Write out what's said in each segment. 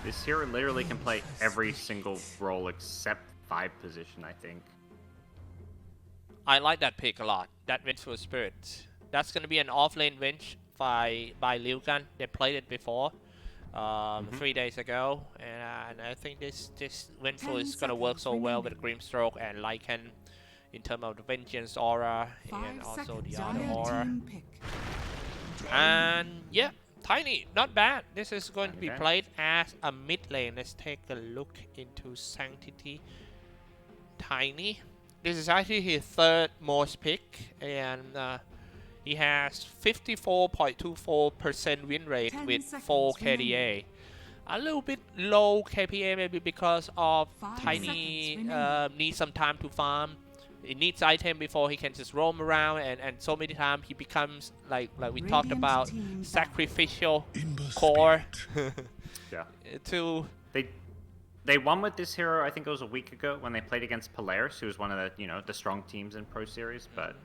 This hero literally can play every single role except 5 position, I think. I like that pick a lot. That Vengeful Spirit. That's gonna be an off-lane Venge by Lilgun. They played it before, 3 days ago, and I think this Vengeful is gonna work so well with Grimstroke and Lycan in terms of the Vengeance aura and also the other aura. And yeah, Tiny, not bad. This is going to be played as a mid lane. Let's take a look into Sanctity. Tiny. This is actually his 3rd most pick, and he has 54.24% win rate with 4 KDA. A little bit low KPA maybe because of Tiny needs some time to farm. He needs item before he can just roam around, and so many times he becomes like we talked about, sacrificial core. Yeah. To They won with this hero, I think it was a week ago when they played against Polaris, who was one of the the strong teams in Pro Series. But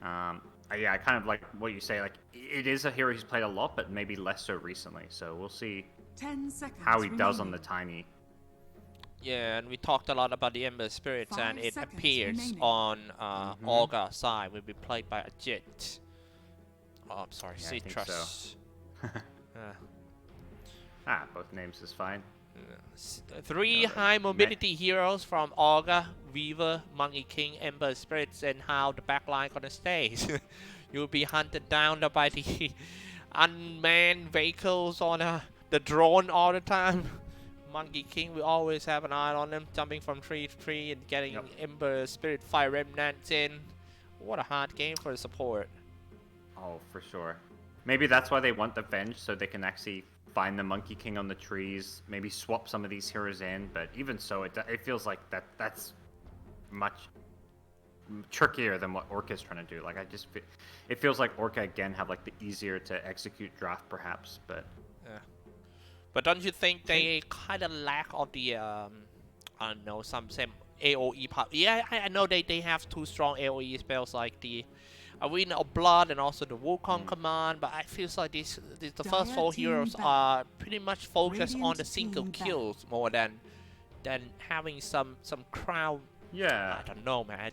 yeah, I kind of like what you say. Like it is a hero he's played a lot, but maybe less so recently. So we'll see how he does on the Tiny. Yeah, and we talked a lot about the Ember Spirits, and it appears on Orca side will be played by a Jet. Oh, I'm sorry, Yeah, Citrus. So. Both names is fine. 3 high mobility heroes from Orca, Weaver, Monkey King, Ember Spirits, and how the backline gonna stay. You'll be hunted down by the unmanned vehicles on the drone all the time. Monkey King, we always have an eye on them, jumping from tree to tree and getting Ember Spirit Fire Remnants in. What a hard game for the support. Oh, for sure. Maybe that's why they want the Venge, so they can actually find the Monkey King on the trees, maybe swap some of these heroes in, but even so, it feels like that's much trickier than what Orca's trying to do. Like, it feels like Orca, again, have, like, the easier to execute draft, perhaps, but... Yeah. But don't you think they kind of lack of the, I don't know, some AoE power? Yeah, I know they have 2 strong AoE spells like the Arena of Blood and also the Wukong Command, but I feel like the first 4 heroes are pretty much focused on the single kills more than having some crowd. Yeah. I don't know, man.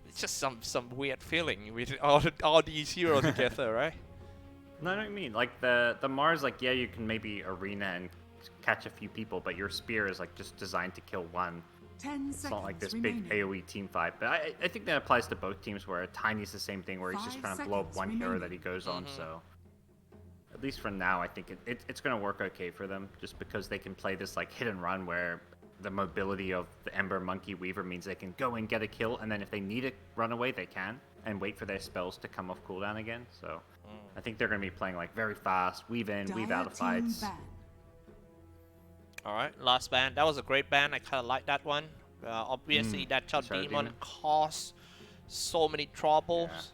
It's just some weird feeling with all these heroes together, right? No, I know what you mean. Like, the Mars, like, yeah, you can maybe arena and catch a few people, but your spear is, like, just designed to kill one. It's not like this big AoE team fight. But I think that applies to both teams, where Tiny's the same thing, where he's just trying to blow up one hero that he goes on, so... At least for now, I think it's going to work okay for them, just because they can play this, like, hit and run, where the mobility of the Ember Monkey Weaver means they can go and get a kill, and then if they need to run away, they can, and wait for their spells to come off cooldown again, so... I think they're going to be playing like very fast, weave in, weave out of fights. Alright, last ban. That was a great ban. I kind of like that one. Obviously, that Child Demon caused so many troubles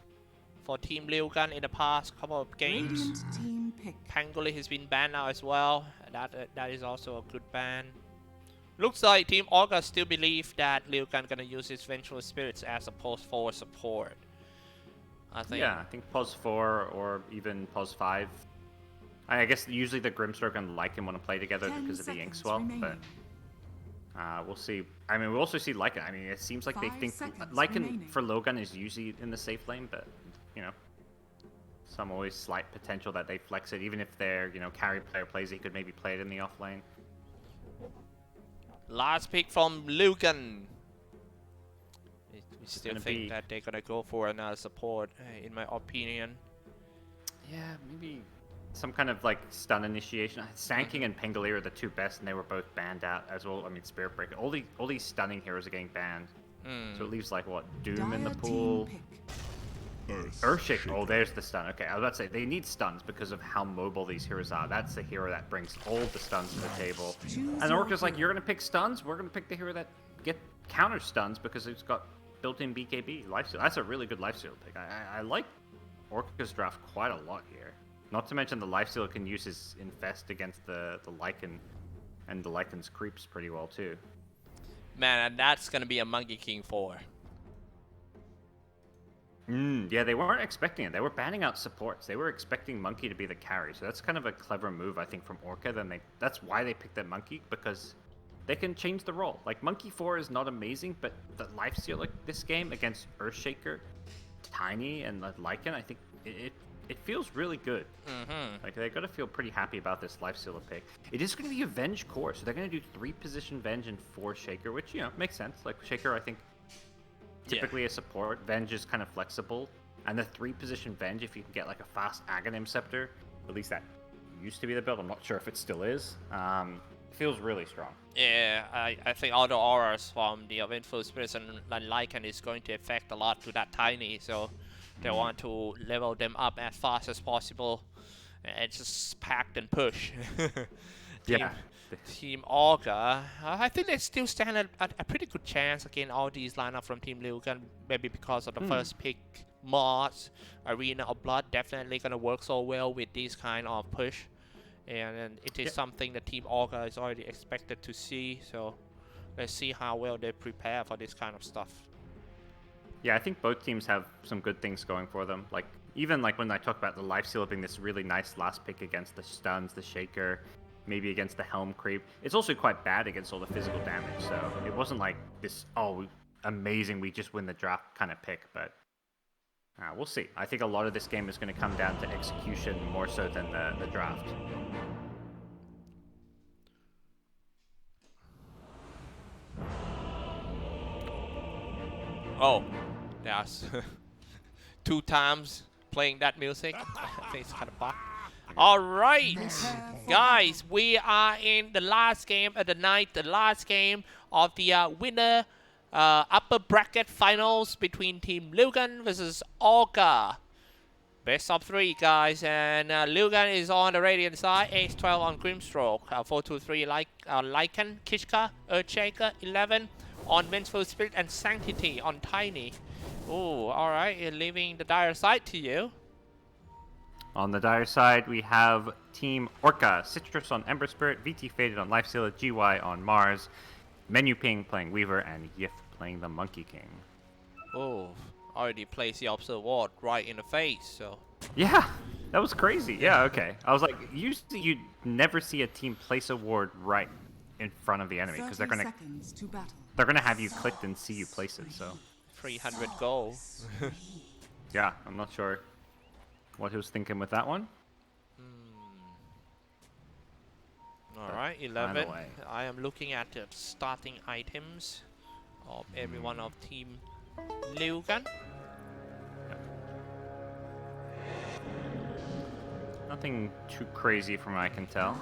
for Team Lilgun in the past couple of games. Pangoli has been banned now as well. That is also a good ban. Looks like Team Orca still believe that Lilgun gonna use his Vengeful Spirits as a post 4 support. I think. Yeah, I think pos 4 or even pos 5. I guess usually the Grimstroke and Lycan want to play together because of the Ink Swell, but we'll see. I mean, we'll also see Lycan. I mean, it seems like they think Lycan for Lilgun is usually in the safe lane, but, some always slight potential that they flex it. Even if their, carry player plays it, he could maybe play it in the off lane. Last pick from Lilgun. We still think that they're gonna go for another support, in my opinion. Yeah, maybe some kind of like stun initiation. Sanking and Pangolier are the 2 best, and they were both banned out as well. I mean, Spirit Breaker. All these stunning heroes are getting banned. So it leaves like what, Doom in the pool. Earthshake. Oh, there's the stun. Okay, I was about to say they need stuns because of how mobile these heroes are. That's the hero that brings all the stuns to the table. And Orca's like, you're gonna pick stuns. We're gonna pick the hero that get counter stuns because it's got built-in BKB lifesteal. That's a really good lifesteal pick. I like Orca's draft quite a lot here. Not to mention the lifesteal can use his infest against the Lycan, and the Lycan's creeps pretty well too. Man, and that's gonna be a Monkey King 4. Yeah, they weren't expecting it. They were banning out supports. They were expecting Monkey to be the carry. So that's kind of a clever move, I think, from Orca. That's why they picked that Monkey, because they can change the role. Like, Monkey 4 is not amazing, but the lifesteal like this game against Earthshaker, Tiny, and Lycan, I think it feels really good. Like, they got to feel pretty happy about this lifestealer pick. It is going to be a Venge core, so they're going to do 3-position Venge and 4 Shaker, which, you know, makes sense. Like, Shaker, I think, typically a support. Venge is kind of flexible. And the 3-position Venge, if you can get, like, a fast Aghanim Scepter, at least that used to be the build. I'm not sure if it still is. Feels really strong. Yeah, I think all the auras from the Vengeful Spirits and Lycan is going to affect a lot to that Tiny, so they want to level them up as fast as possible and just pack and push. Team Orca, I think they still stand a pretty good chance against all these lineup from Team Lilgun, maybe because of the first pick, Mars, Arena of Blood, definitely gonna work so well with this kind of push. And it is something that Team Orca is already expected to see, so let's see how well they prepare for this kind of stuff. Yeah, I think both teams have some good things going for them. Like, even like when I talk about the lifesteal being this really nice last pick against the stuns, the Shaker, maybe against the Helm Creep, it's also quite bad against all the physical damage, so it wasn't like this, amazing, we just win the draft kind of pick, but we'll see. I think a lot of this game is going to come down to execution more so than the draft. Oh, there's 2 times playing that music. I think it's kind of bugged. All right, guys, we are in the last game of the night, the last game of the winner upper bracket finals between Team Lilgun versus Orca. Best of 3, guys, and Lilgun is on the Radiant side, Ace-12 on Grimstroke, 423 Lycan, Kishka, Earthshaker, 11 on Vengeful Spirit, and Sanctity on Tiny. Oh, alright, you're leaving the dire side to you. On the dire side, we have Team Orca, Citrus on Ember Spirit, VT Faded on Lifestealer, GY on Mars, Menu Ping playing Weaver, and Yif playing the Monkey King. Oh, already placed the Observer Ward right in the face, so... Yeah, that was crazy. Yeah, okay. I was like, usually you'd never see a team place a ward right in front of the enemy, because they're gonna have you clicked and see you place it, so... 300 gold. Yeah, I'm not sure what he was thinking with that one. Alright, 11. I am looking at the starting items of every one of Team Lilgun. Nothing too crazy from what I can tell.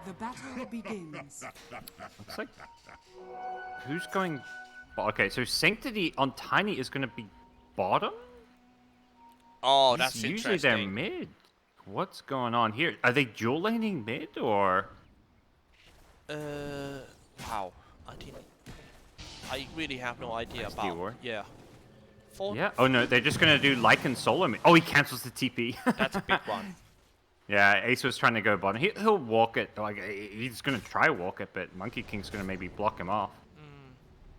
The battle begins. Looks like... Who's going... Okay, so Sanctity on Tiny is going to be bottom? Oh, that's interesting. Usually they're mid. What's going on here? Are they dual laning mid or? Wow. I really have no idea about. War. Yeah. Yeah. Oh no, they're just gonna do Lycan solo mid. Oh, he cancels the TP. That's a big one. Yeah, Ace was trying to go bottom. He'll walk it. Like he's gonna try walk it, but Monkey King's gonna maybe block him off.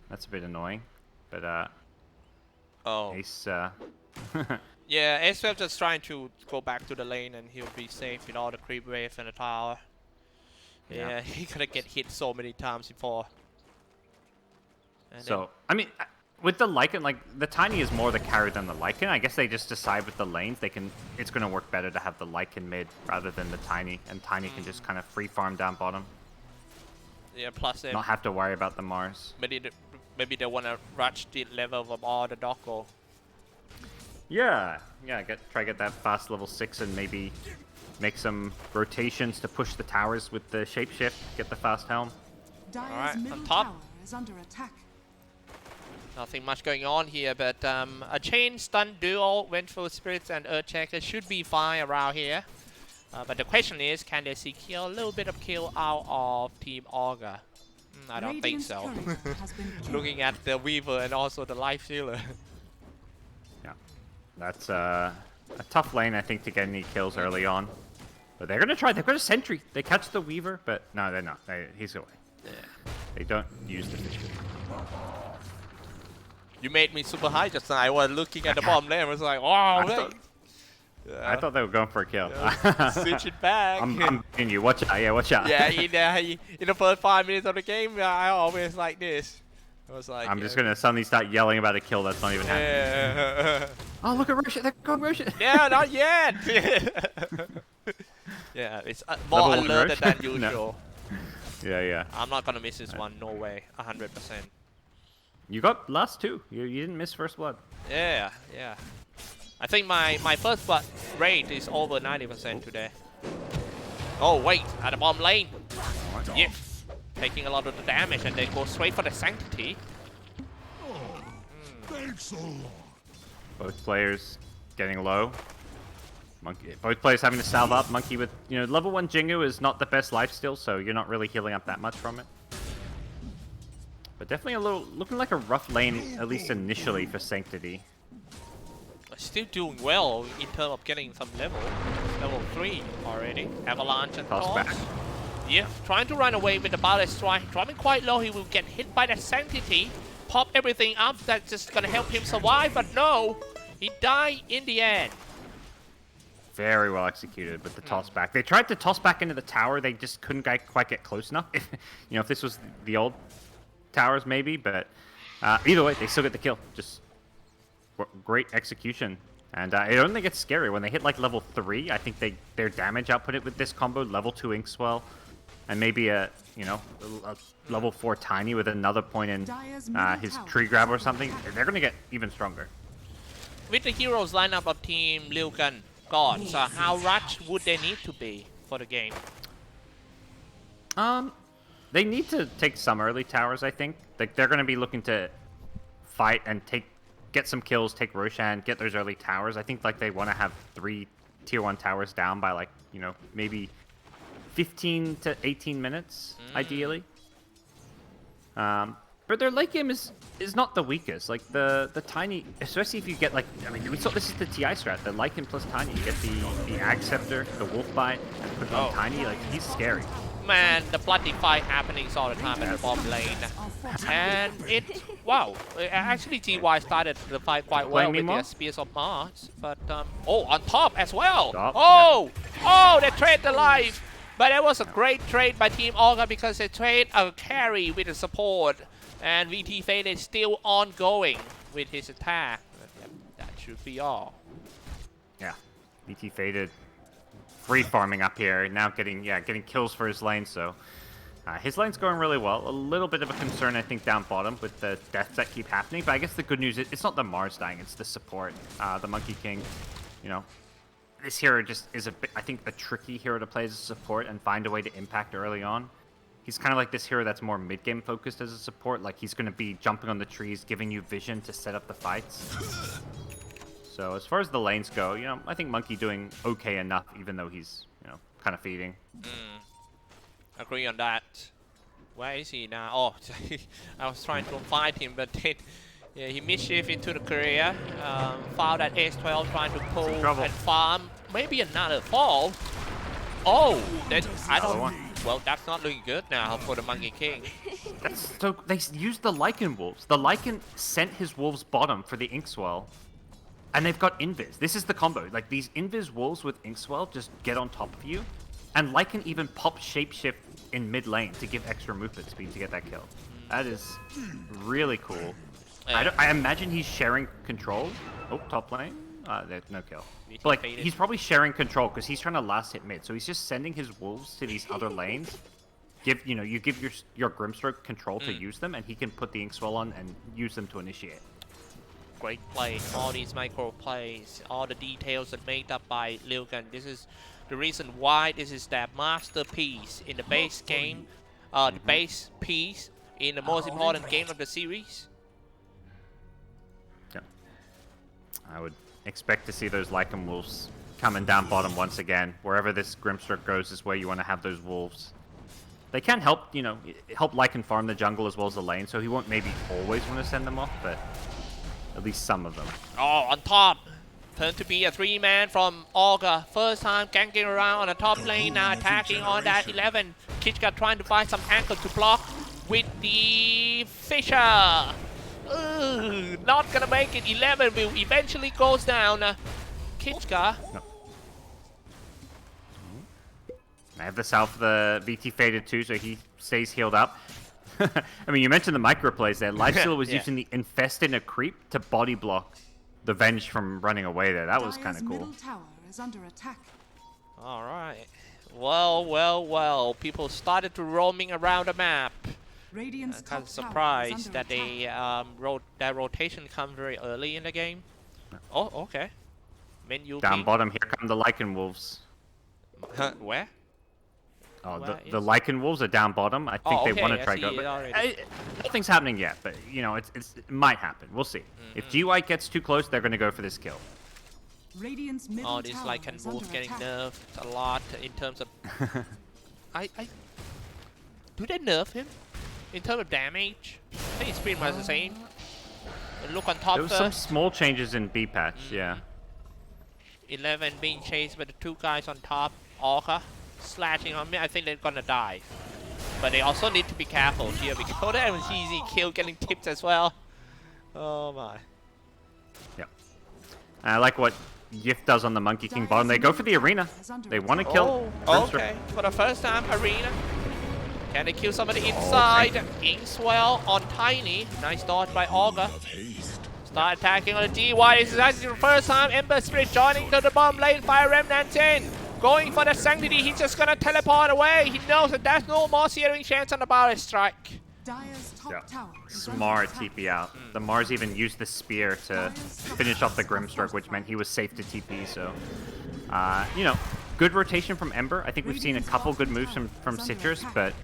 That's a bit annoying, but Ace. Yeah, Ace-12 just trying to go back to the lane and he'll be safe with all the creep wave and the tower. Yeah, he gonna get hit so many times before. And so, I mean, with the Lycan, like, the Tiny is more the carry than the Lycan. I guess they just decide with the lanes, it's gonna work better to have the Lycan mid rather than the Tiny, and Tiny can just kind of free farm down bottom. Yeah, plus not have to worry about the Mars. Maybe they wanna rush the level of all the doggo. Yeah, try to get that fast level 6 and maybe make some rotations to push the towers with the shapeshift, get the fast helm. Alright, on top. Is under attack. Nothing much going on here, but a chain stun duo, Vengeful Spirits and Earthshaker should be fine around here. But the question is, can they secure a little bit of kill out of Team Orca? I don't think so. Looking at the Weaver and also the Life Stealer. Yeah, that's a tough lane, I think, to get any kills early on. But they're gonna try. They've got a sentry. They catch the Weaver, but no, they're not. He's away. Yeah. They don't use the fish. You made me super high just now. I was looking at the bottom lane. I was like, oh, man. I thought they were going for a kill. Switch it back. I'm in you. Watch out. Yeah, watch out. Yeah, in the first 5 minutes of the game, I always like this. I was like, I'm just gonna suddenly start yelling about a kill that's not even happening. Oh, look at Roshan. They're going Roshan. Yeah, not yet. Yeah, it's more Level 1 alerted than Roshan? usual. No. Yeah. I'm not gonna miss this one. No way. 100%. You got last 2. You didn't miss first blood. Yeah. I think my first blood rate is over 90% today. Oh wait, at the bottom lane. Yeah, taking a lot of the damage and they go straight for the sanctity. Thanks a lot. Both players getting low. Monkey. Both players having to salve up. Monkey with, level 1 Jingu is not the best lifesteal, so you're not really healing up that much from it. But definitely looking like a rough lane, at least initially, for Sanctity. Still doing well in terms of getting some level. Level 3 already. Avalanche and Toss back. Yeah, trying to run away with the Ballet Strike. Dropping quite low, he will get hit by the Sanctity. Pop everything up, that's just gonna help him survive, but no! He died in the end. Very well executed with the toss back. They tried to toss back into the tower, they just couldn't quite get close enough. If this was the old towers maybe, but either way, they still get the kill. Just great execution. And it only gets scary when they hit like level 3. I think their damage output with this combo, level 2 Inkswell, and maybe a level 4 Tiny with another point in his tree grab or something. They're gonna get even stronger. With the heroes lineup of team Lilgun GoDz, how rushed would they need to be for the game? They need to take some early towers, I think. Like they're gonna be looking to fight and get some kills, take Roshan, get those early towers. I think like they want to have 3 tier 1 towers down by like, maybe 15 to 18 minutes, ideally. But their late game is not the weakest. Like the Tiny, especially if you get like, we saw this is the TI strat, the Lycan plus Tiny. You get the Ag Scepter, the Wolf Bite, and put it on Tiny. Like he's scary. Man, the bloody fight happening all the time at the bottom lane. And wow, actually GY started the fight quite well with the Spears of Mars. But, on top as well. They trade the life. But that was a great trade by Team Orca because they trade a carry with the support. And VT Fate is still ongoing with his attack. That should be all. Yeah, VT Faded. Free farming up here, now getting kills for his lane, so his lane's going really well. A little bit of a concern, I think, down bottom with the deaths that keep happening, but I guess the good news is it's not the Mars dying, it's the support. The Monkey King, this hero just is I think a tricky hero to play as a support and find a way to impact early on. He's kind of like this hero that's more mid-game focused as a support, like he's going to be jumping on the trees, giving you vision to set up the fights. So as far as the lanes go, I think Monkey doing okay enough, even though he's, kind of feeding. Agree on that. Where is he now? Oh, I was trying to find him, but he mischief into the career. Found at Ace 12 trying to pull and farm. Maybe another fall. Oh, then I don't. Well, that's not looking good now for the Monkey King. So they used the Lycan wolves. The Lycan sent his wolves bottom for the Inkswell. And they've got Invis. This is the combo. Like, these Invis wolves with Inkswell just get on top of you. And Lycan even pop Shapeshift in mid lane to give extra movement speed to get that kill. That is really cool. I imagine he's sharing control. Oh, top lane. There's no kill. But, like, he's probably sharing control because he's trying to last hit mid. So he's just sending his wolves to these other lanes. You give your Grimstroke control to use them, and he can put the Inkswell on and use them to initiate. Great play, all these micro plays, all the details are made up by Lilgun. This is the reason why this is that masterpiece in the base game, the base piece in the most important game of the series. Yeah. I would expect to see those Lycan wolves coming down bottom once again. Wherever this Grimstroke goes is where you want to have those wolves. They can help, help Lycan farm the jungle as well as the lane, so he won't maybe always want to send them off, but at least some of them. Oh, on top. Turned to be a 3-man from Orca. First time ganking around on the top lane, now attacking on that 11. Kichka trying to find some angle to block with the Fisher. Not gonna make it. 11 will eventually goes down. Kichka. No. I have this out for the VT faded too, so he stays healed up. I mean, you mentioned the micro plays there. Lifesteal was using the Infest in a creep to body block the Venge from running away there. That was kind of cool. Middle tower is under attack. All right. Well. People started to roaming around the map. Radiant's I'm kind top of tower is surprised under that they that rotation come very early in the game. Oh, okay. Menu Down bottom, here come the Lycan Wolves. Where? Oh, Where the Lycan Wolves are down bottom. I think they want to try go. Nothing's happening yet, but you know, it might happen. We'll see. If GY gets too close, they're going to go for this kill. Radiant's middle Oh, this tower Lycan is Wolf under getting attack. nerfed a lot in terms of. Do they nerf him in terms of damage? I think it's pretty much the same. Look on top There was some small changes in B patch, yeah. 11 being chased by the two guys on top. Orca slashing on me. I think they're gonna die. But they also need to be careful here because that was easy kill getting tipped as well. Oh my. Yeah. I like what Yif does on the Monkey King bottom. They go for the arena. They want to kill. Oh, okay. For the first time, arena. Can they kill somebody inside? Inkswell on Tiny. Nice dodge by Orca. Start attacking on the DY. This is actually the first time Ember Spirit joining to the bomb lane. Fire Remnant in. Going for the Sanctity. He's just gonna teleport away. He knows that there's no more searing chance on the Barret Strike. Dire's top tower is under Smart attack. TP out. The Mars even used the spear to finish off the Grimstroke, which meant he was safe to TP. So, you know, good rotation from Ember. I think we've seen a couple good moves from Citrus, but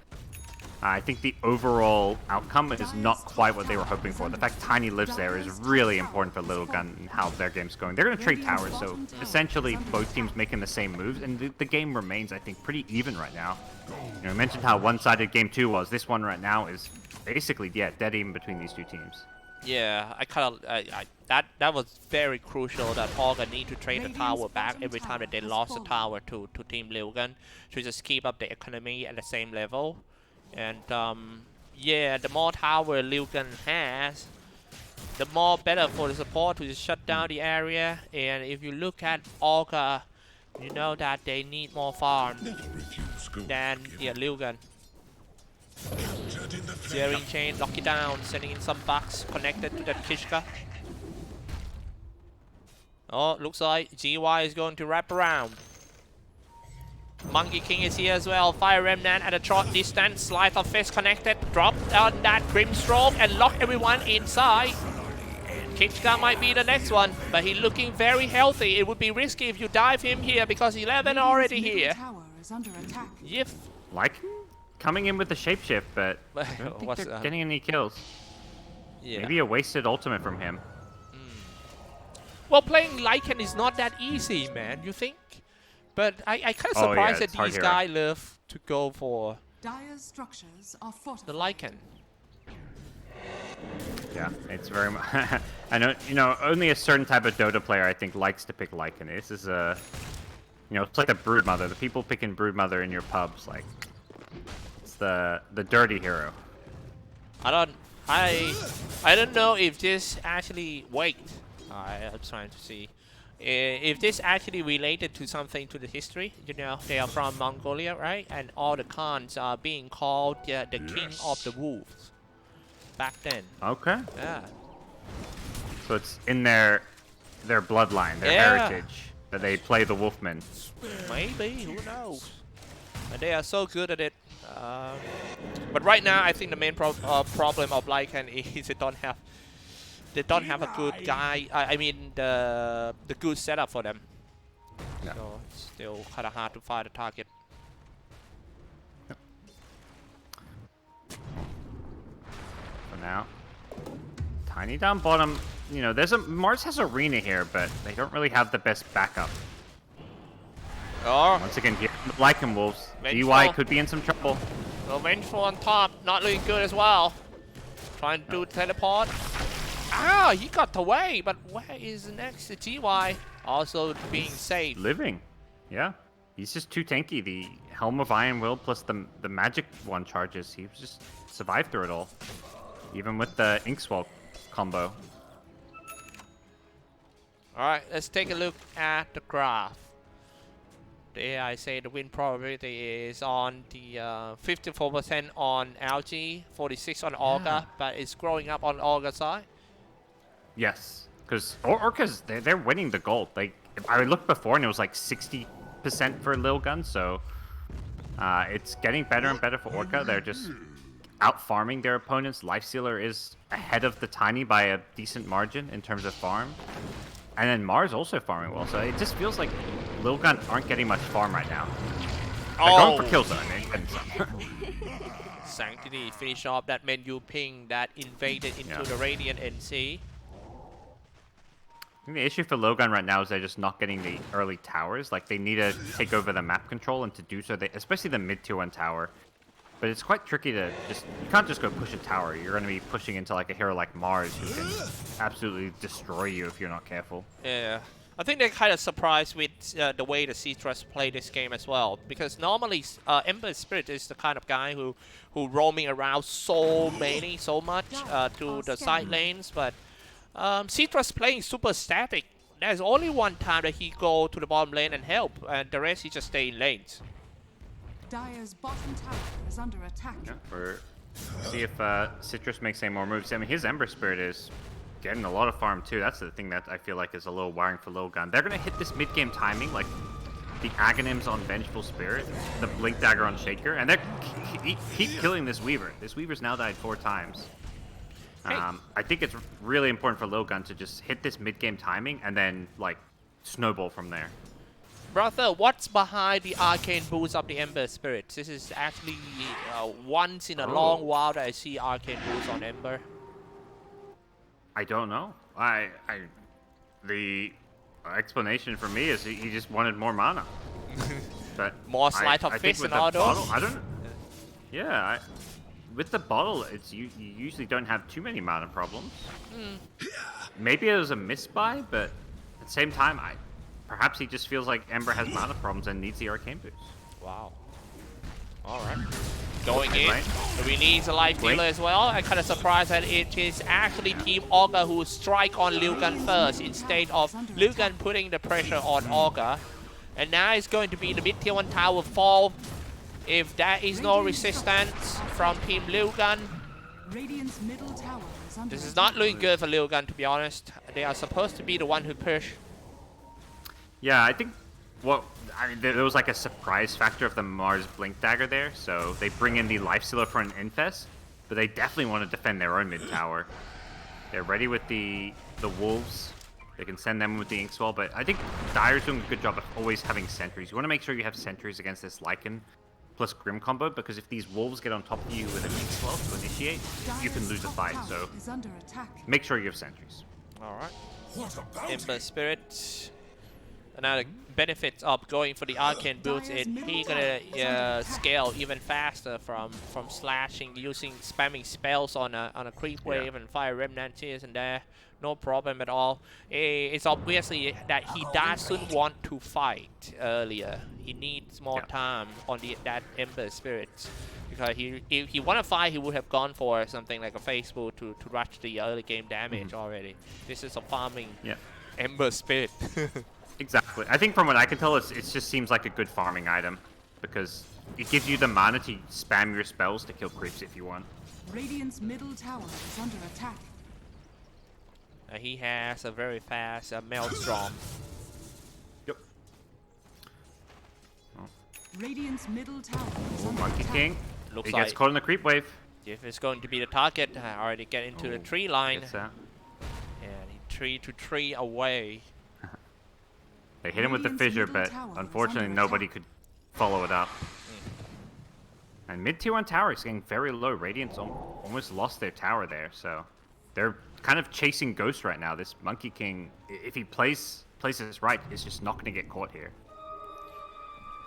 I think the overall outcome is not quite what they were hoping for. The fact Tiny lives there is really important for Lilgun and how their game's going. They're going to trade towers, so essentially both teams making the same moves, and the game remains, I think, pretty even right now. You know, I mentioned how one-sided game 2 was. This one right now is basically, yeah, dead even between these two teams. Yeah, that was very crucial that Orca need to trade the tower back every time that they lost the tower to Team Lilgun to just keep up the economy at the same level. And yeah, the more tower Lilgun has, the more better for the support to just shut down the area. And if you look at Orca, you know that they need more farm than Lilgun. Searing chain, lock it down, sending in some bucks connected to that Kishka. Oh, looks like GY is going to wrap around. Monkey King is here as well. Fire Remnant at a short distance. Slice of Fist connected. Drop on that Grimstroke and lock everyone inside. Kichka might be the next one, but he's looking very healthy. It would be risky if you dive him here because 11 already here. Yif. Like coming in with the shapeshift, but I don't think they're getting any kills. Yeah. Maybe a wasted ultimate from him. Well, playing Lycan is not that easy, man. You think? But I kind of surprised that these guys love to go for Dire's structures are the Lycan. Yeah, it's very much. I know, you know, only a certain type of Dota player I think likes to pick Lycan. This is a, you know, it's like the Broodmother. The people picking Broodmother in your pubs, like, it's the dirty hero. I don't know if this actually I'm trying to see. If this actually related to something to the history, you know, they are from Mongolia, right? And all the Khans are being called the King of the Wolves back then. Okay. Yeah. So it's in their bloodline, their heritage, that they play the Wolfmen. Maybe, who knows? And they are so good at it. But right now, I think the main problem of Lycan is they don't have a good guy. I mean, the good setup for them. Yeah. So it's still kind of hard to find a target. Yep. For now, Tiny down bottom. You know, Mars has Arena here, but they don't really have the best backup. Oh. Once again, here the Lycan Wolves. Vengeful. DY could be in some trouble. So Vengeful on top, not looking good as well. Trying to do teleport. Ah, he got away, but where is the next TY? Also being saved. Living. Yeah. He's just too tanky. The Helm of Iron Will plus the magic one charges. He just survived through it all. Even with the Inkswell combo. Alright, let's take a look at the graph. The AI say the win probability is on the 54% on LG, 46 on Orca, but it's growing up on Orca side. Yes, because Orcas, they're winning the gold. Like, I looked before and it was like 60% for Lilgun, so it's getting better and better for Orca. They're just out farming their opponents. Lifestealer is ahead of the Tiny by a decent margin in terms of farm. And then Mars also farming well, so it just feels like Lilgun aren't getting much farm right now. They're going for kills though, and Sanctity finish off that menu ping that invaded into the Radiant NC. I think the issue for Lilgun right now is they're just not getting the early towers. Like, they need to take over the map control, and to do so, especially the mid-tier 1 tower. But it's quite tricky to you can't just go push a tower. You're going to be pushing into like a hero like Mars who can absolutely destroy you if you're not careful. Yeah. I think they're kind of surprised with the way the Xyclopz play this game as well. Because normally Ember Spirit is the kind of guy who roaming around so much to the side lanes. But Xyclopz playing super static. There's only one time that he go to the bottom lane and help. And the rest he just stay in lanes. Dire's bottom tower is under attack. Yeah, see if Citrus makes any more moves. I mean, his Ember Spirit is getting a lot of farm too. That's the thing that I feel like is a little worrying for Lilgun. They're gonna hit this mid-game timing, like the Aghanims on Vengeful Spirit, the Blink Dagger on Shaker, and they keep killing this Weaver. This Weaver's now died 4 times. I think it's really important for Lilgun to just hit this mid-game timing and then like snowball from there. Brother, what's behind the arcane boost of the Ember Spirits? This is actually once in a long while that I see arcane boost on Ember. I don't know. The explanation for me is he just wanted more mana. But more sleight of fist and all those. I don't. Yeah, with the bottle, you usually don't have too many mana problems. Maybe it was a misbuy, but at the same time, perhaps he just feels like Ember has mana problems and needs the arcane boost. Wow. Alright. Going in. We need a life dealer as well. I'm kind of surprised that it is actually Team Orca who strike on Lilgun first instead of Lilgun putting the pressure on Orca. And now it's going to be the mid-tier 1 tower fall. If there is no resistance from Team Lilgun, Radiant's middle tower is under this is not looking good for Lilgun, to be honest. They are supposed to be the one who push. Yeah, I think there was like a surprise factor of the Mars Blink Dagger there, so they bring in the Lifestealer for an Infest, but they definitely want to defend their own mid tower. They're ready with the Wolves. They can send them with the Inkswell, but I think Dire's doing a good job of always having sentries. You want to make sure you have sentries against this Lycan plus Grim combo, because if these Wolves get on top of you with an Inkswell to initiate, you can lose a fight, so make sure you have sentries. Alright. Ember Spirit. Another benefit of going for the arcane boots is he gonna scale even faster from slashing, spamming spells on a creep wave and fire remnant here and there. No problem at all. It's obviously that he doesn't want to fight earlier. He needs more time on that Ember Spirit. Because if he want to fight, he would have gone for something like a Phase Boot to rush the early game damage already. This is a farming Ember Spirit. Exactly. I think from what I can tell, it just seems like a good farming item, because it gives you the mana to spam your spells to kill creeps if you want. Radiant's middle tower is under attack. He has a very fast Maelstrom. Yep. Radiant's middle tower is under Monkey attack. King. Looks He like gets caught in the creep wave. if it's going to be the target, I already get into the tree line. Gets that. And he 3 to 3 away. They hit him with the fissure, but unfortunately nobody could follow it up. And mid-tier 1 tower is getting very low. Radiant's almost lost their tower there, so they're kind of chasing Ghost right now. This Monkey King, if he plays this right, is just not going to get caught here.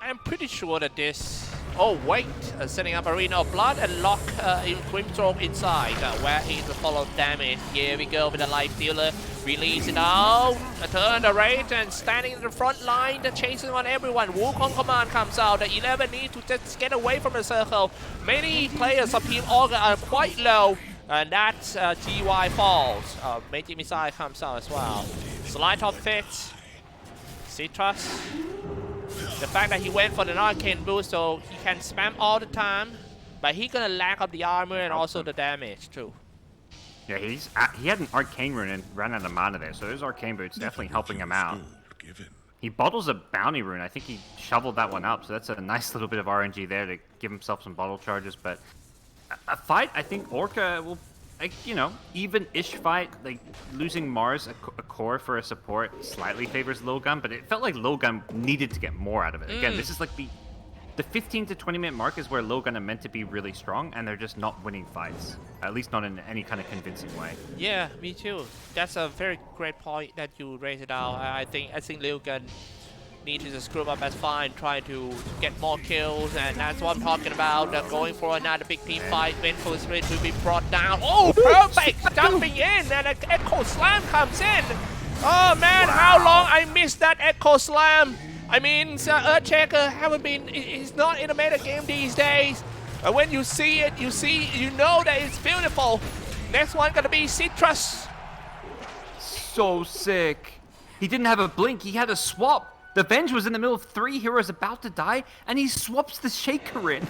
I'm pretty sure that this... Oh, wait. Setting up Arena of Blood and lock in Grimstroke inside. Where is the follow damage? Here we go with the life dealer. Release it out. Turn the rate and standing in the front line. Chasing on everyone. Wukong command comes out. The 11 need to just get away from the circle. Many players of Team Orca are quite low. And that's GY falls. Magic Missile comes out as well. Slide top fix. Citrus. The fact that he went for the arcane boost so he can spam all the time. But he gonna lack of the armor and also the damage too. Yeah, he had an arcane rune and ran out of mana there, so those arcane boots definitely helping him out. He bottles a bounty rune. I think he shoveled that one up, so that's a nice little bit of RNG there to give himself some bottle charges. But a fight, I think Orca will, like, you know, even-ish fight. Like, losing Mars, a core for a support, slightly favors Lilgun, but it felt like Lilgun needed to get more out of it. Again, this is like the 15 to 20 minute mark is where Lilgun are meant to be really strong, and they're just not winning fights. At least not in any kind of convincing way. Yeah, me too. That's a very great point that you raised it out. I think Lilgun need to just group up as fine, try to get more kills, and that's what I'm talking about. Going for another big team fight. Vengeful Spirit to be brought down. Oh, perfect! Jumping in, and an Echo Slam comes in. Oh man, how long I missed that Echo Slam. I mean, Earthshaker haven't been, he's not in the meta game these days. But when you see it, you know that it's beautiful. Next one gonna be Citrus. So sick. He didn't have a blink, he had a swap. The Venge was in the middle of 3 heroes about to die, and he swaps the Shaker in.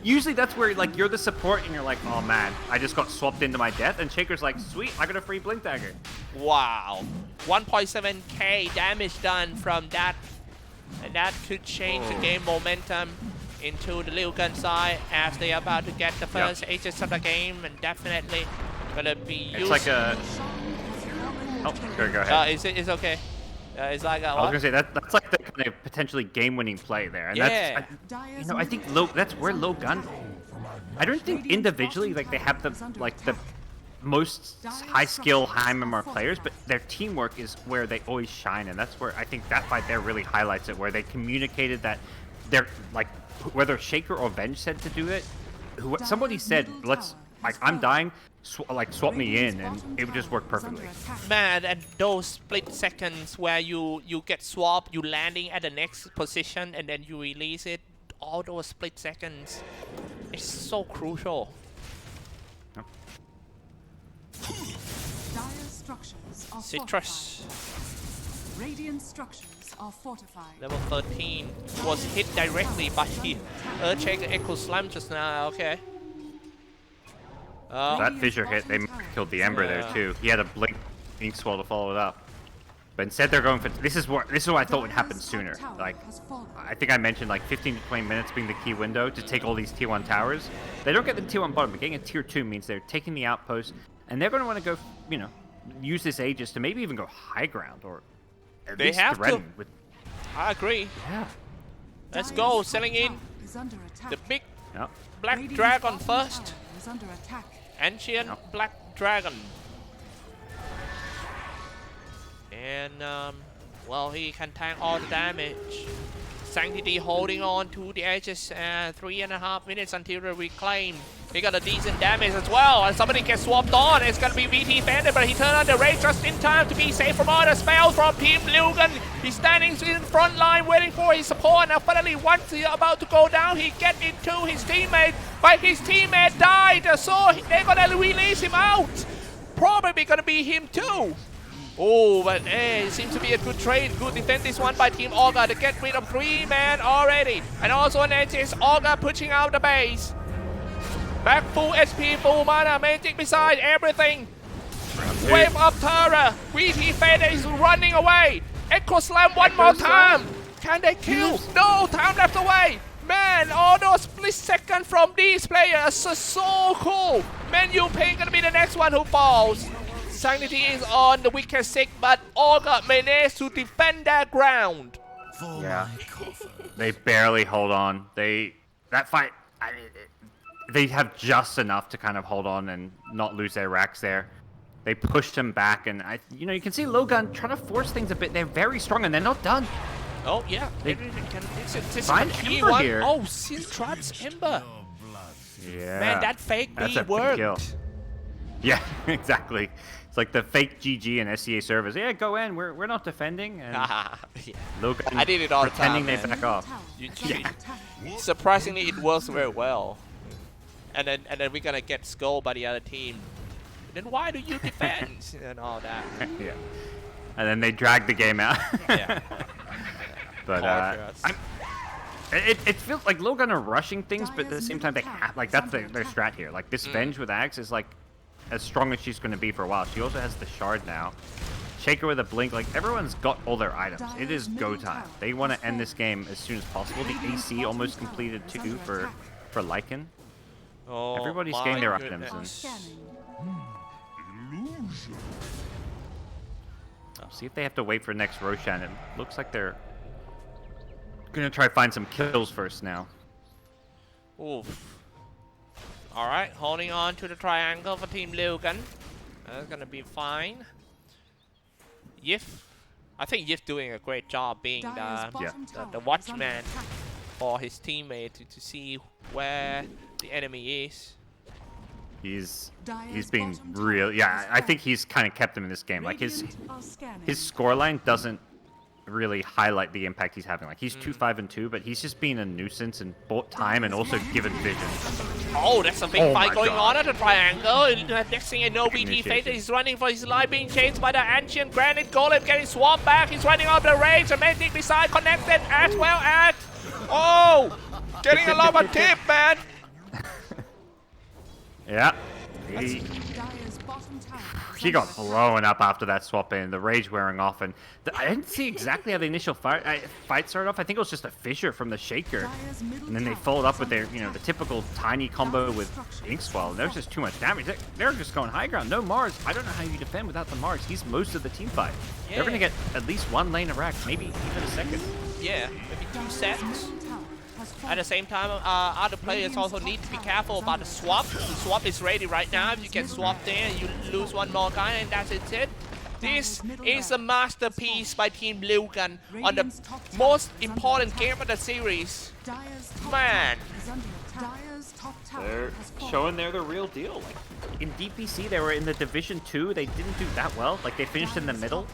Usually that's where, like, you're the support and you're like, oh man, I just got swapped into my death, and Shaker's like, sweet, I got a free blink dagger. Wow. 1.7k damage done from that, and that could change the game momentum into the Lilgun side as they are about to get the first ages of the game, and definitely gonna be used. It's like a... Oh, go ahead. It's okay. It's like I was gonna say that's like the kind of potentially game-winning play there, and yeah. that's I think that's where Lilgun. I don't think individually like they have the most high-skill, high-memory players, but their teamwork is where they always shine, and that's where I think that fight there really highlights it, where they communicated that they're like whether Shaker or Venge said to do it, somebody said let's like I'm dying. Swap me in, and it would just work perfectly. Man, and those split seconds where you get swapped, you landing at the next position, and then you release it, all those split seconds, it's so crucial. Yep. Dire structures are Citrus. fortified. Radiant structures are fortified. Level 13 was hit directly by Earthshaker Echo Slam just now. Okay. That fissure hit, they killed the Ember there too. He had a blink Ink Swell to follow it up. But instead they're going for... This is what I thought would happen sooner. Like, I think I mentioned like 15 to 20 minutes being the key window to take all these tier 1 towers. They don't get the tier 1 bottom, but getting a tier 2 means they're taking the outpost, and they're going to want to go, you know, use this Aegis to maybe even go high ground, or at least threaten with... I agree. Yeah. Let's go, selling in the big Black Dragon first. Under attack. Ancient Black Dragon. And, well, he can tank all the damage. Sanctity holding on to the edges, 3.5 minutes until the reclaim. He got a decent damage as well, and somebody gets swapped on. It's gonna be VT Fender, but he turned on the raid just in time to be safe from all the spells from Team Lilgun. He's standing in front line waiting for his support. Now finally, once he's about to go down, he get into his teammate, but his teammate died, so they're gonna release him out. Probably gonna be him too. Oh, but hey, it seems to be a good trade. Good defense this one by Team Orca to get rid of 3 men already. And also an edge is Orca pushing out the base. Back full HP, full mana, magic beside everything. Wave of terror. VT Fader is running away. Echo Slam one more time. Can they kill? No, time left away. Man, all those split seconds from these players are so cool. Menu Pain gonna be the next one who falls. Sanctity is on the wicked sick, but Orca managed to defend their ground. Yeah, they barely hold on. That fight, they have just enough to kind of hold on and not lose their racks there. They pushed him back, and you can see Lilgun trying to force things a bit. They're very strong, and they're not done. Oh yeah, This find Ember one. here. Oh, Citrus Ember. Yeah, Man, that fake B worked. Kill. Yeah, exactly. It's like the fake GG and SCA servers. Yeah, go in. We're not defending. And yeah. Lilgun I did it all the time, pretending they back off. Surprisingly, it works very well. and then we're gonna get scolded by the other team. Then why do you defend and all that? Yeah. And then they drag the game out. Yeah. But it feels like Lilgun are rushing things, but at the same time they have, like, that's their strat here. Like this Venge with Axe is like as strong as she's going to be for a while. She also has the shard now. Shaker with a blink. Like everyone's got all their items. It is go time. They want to end this game as soon as possible. The AC almost completed too for Lycan. Oh, everybody's getting their items. See if they have to wait for next Roshan. It looks like they're gonna try to find some kills first now. Oof. Alright, holding on to the triangle for Team Lilgun. That's gonna be fine. Yif. I think Yif doing a great job being the watchman for his teammate to see where the enemy is. He's being real. Yeah, I think he's kind of kept him in this game. Like his scoreline doesn't really highlight the impact he's having. Like he's 2-5-2, but he's just being a nuisance and bought time and also given vision. Oh, that's a big fight going on at the triangle. Next thing you know, BT Faith is running for his life, being chased by the ancient granite golem, getting swamped back. He's running up the range. The Magic beside connected as well as getting a lot of tip, man. Yeah. He got blown up after that swap in, the rage wearing off, and I didn't see exactly how the initial fight started off. I think it was just a fissure from the Shaker, and then they followed up with their, the typical tiny combo with Inkswell, and there's just too much damage. They're just going high ground. No Mars. I don't know how you defend without the Mars. He's most of the team fight. Yeah. They're going to get at least one lane of rack, maybe even a second. Yeah, maybe 2 sets. At the same time, other players also need to be careful about the swap. The swap is ready right now. If you get swapped there, you lose one more guy, and that's it. This is a masterpiece by Team Lilgun on the most important game of the series. Man. They're showing they're the real deal. Like in DPC, they were in the Division 2. They didn't do that well. Like they finished in the middle.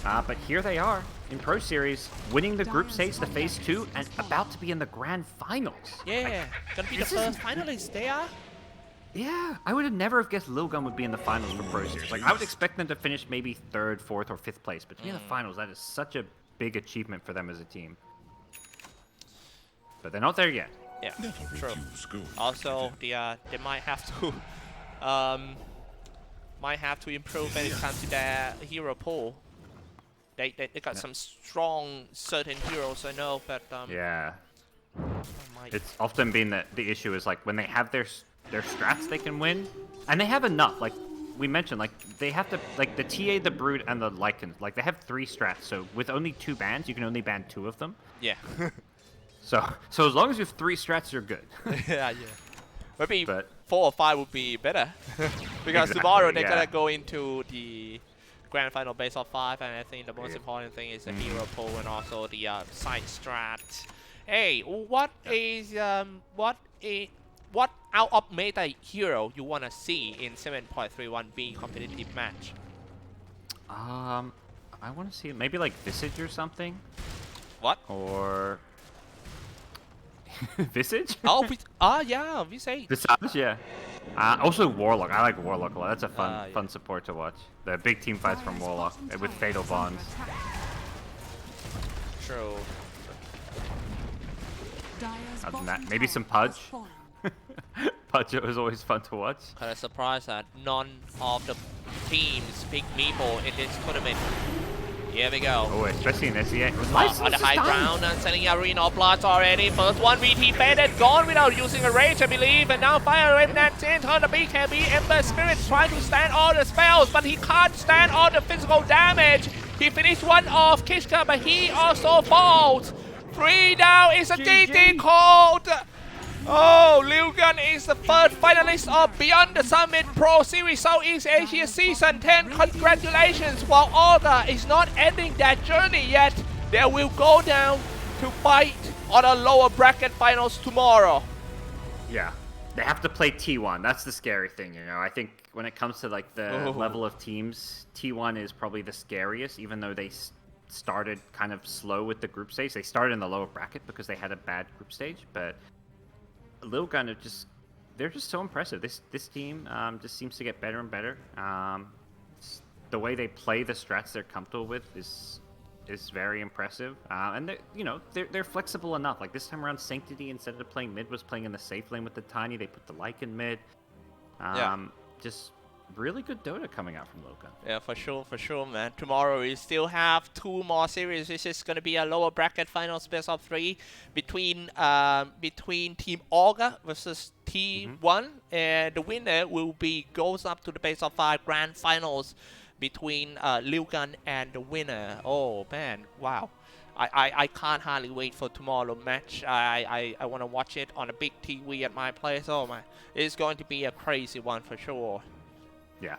But here they are in Pro Series, winning the group stage, the Phase 2, and about to be in the Grand Finals. Yeah, gonna be the first finalists. They are. Yeah, I would have never have guessed Lilgun would be in the finals for Pro Series. Like I would expect them to finish maybe 3rd, 4th, or 5th place, but to be in the finals, that is such a big achievement for them as a team. But they're not there yet. Yeah, true. Also, they might have to improve when it comes to their hero pool. They got some strong certain heroes, I know, but yeah, it's often been that the issue is like when they have their strats, they can win, and they have enough. Like we mentioned, like they have to, like the TA, the Brood, and the Lycan, like they have 3 strats. So with only 2 bans, you can only ban 2 of them. Yeah. so as long as you have 3 strats, you're good. yeah. Maybe 4 or 5 would be better because tomorrow they're gonna go into the Grand Final base of 5, and I think the most important thing is the hero pool and also the side strat. Hey, what out of meta hero you wanna see in 7.31B competitive match? I wanna see maybe like Visage or something. What? Or Visage? Yeah, Visage. Visage, yeah. Also Warlock. I like Warlock a lot. That's a fun support to watch. The big team fights from Warlock with Fatal Bonds. True. Other than that, maybe some Pudge. Pudge is always fun to watch. Kind of surprised that none of the teams pick Meeple in this tournament. Here we go. Oh, especially in SEA. On the high ground and sending Arena of Bloods already. First one VT faded, gone without using a rage, I believe. And now Fire Remnant in on the BKB. Ember Spirit's trying to stand all the spells, but he can't stand all the physical damage. He finished one off Kishka, but he also falls. 3 down is a GG called. Oh, Lilgun is the 3rd finalist of Beyond the Summit Pro Series Southeast Asia Season 10. Congratulations, while Orca is not ending that journey yet. They will go down to fight on a lower bracket finals tomorrow. Yeah, they have to play T1. That's the scary thing, I think when it comes to like the level of teams, T1 is probably the scariest, even though they started kind of slow with the group stage. They started in the lower bracket because they had a bad group stage, but Lilgun they're just so impressive. This team just seems to get better and better. The way they play the strats they're comfortable with is very impressive. And they're flexible enough. Like this time around, Sanctity, instead of playing mid, was playing in the safe lane with the Tiny. They put the Lycan mid. Just really good Dota coming out from Lilgun. Yeah, for sure, man. Tomorrow we still have 2 more series. This is gonna be a lower bracket finals best of 3 between Team Orca versus T1, and the winner goes up to the best of 5 grand finals between Lilgun and the winner. Oh man, wow. I can't hardly wait for tomorrow match. I want to watch it on a big TV at my place. Oh my, it's going to be a crazy one for sure. Yeah,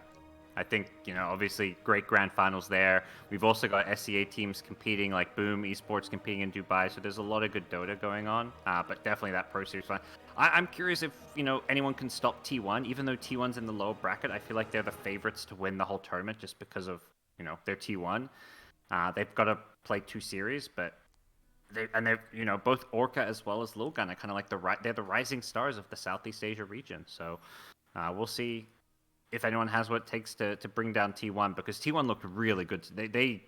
I think, obviously great grand finals there. We've also got SEA teams competing, like Boom Esports competing in Dubai. So there's a lot of good Dota going on. But definitely that Pro Series fun. I'm curious if, anyone can stop T1. Even though T1's in the lower bracket, I feel like they're the favorites to win the whole tournament just because of, their T1. They've got to play 2 series, but they're both Orca as well as Lilgun are kind of like they're the rising stars of the Southeast Asia region. So we'll see if anyone has what it takes to bring down T1, because T1 looked really good. They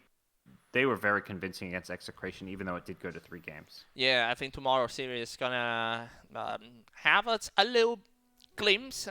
were very convincing against Execration, even though it did go to 3 games. Yeah, I think tomorrow's series is gonna have us a little glimpse.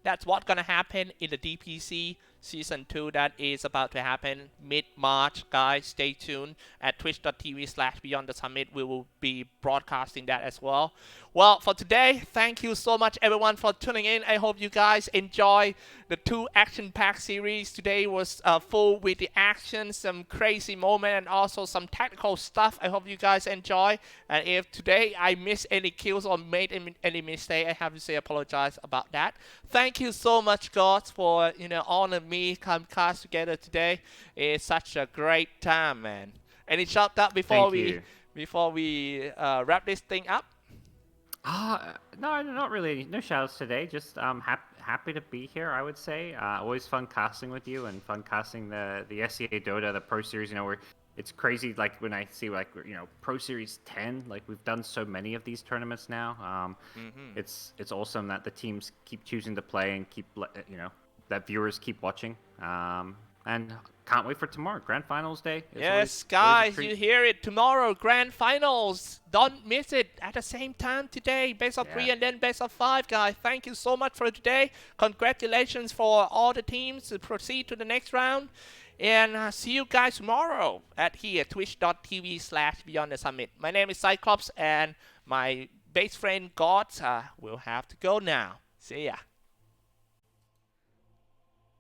That's what's gonna happen in the DPC Season 2 that is about to happen mid-March. Guys, stay tuned at twitch.tv/BeyondTheSummit. We will be broadcasting that as well. Well, for today, thank you so much everyone for tuning in. I hope you guys enjoy the 2 action-packed series. Today was full with the action, some crazy moment, and also some technical stuff. I hope you guys enjoy. And if today I missed any kills or made any mistake, I have to say apologize about that. Thank you so much, guys, for honoring me come cast together today. It's such a great time, man. Any shout out before we wrap this thing up? No, not really. No shoutouts today. Just happy to be here, I would say. Always fun casting with you and fun casting the SEA Dota, the Pro Series. It's crazy, like when I see Pro Series 10. Like we've done so many of these tournaments now. It's awesome that the teams keep choosing to play and keep that viewers keep watching. And can't wait for tomorrow, Grand Finals Day. Yes, guys, you hear it. Tomorrow, Grand Finals. Don't miss it at the same time today. Best of 3 and then best of 5, guys. Thank you so much for today. Congratulations for all the teams to proceed to the next round. And see you guys tomorrow at twitch.tv/BeyondTheSummit. My name is Xyclopz, and my best friend GoDz will have to go now. See ya.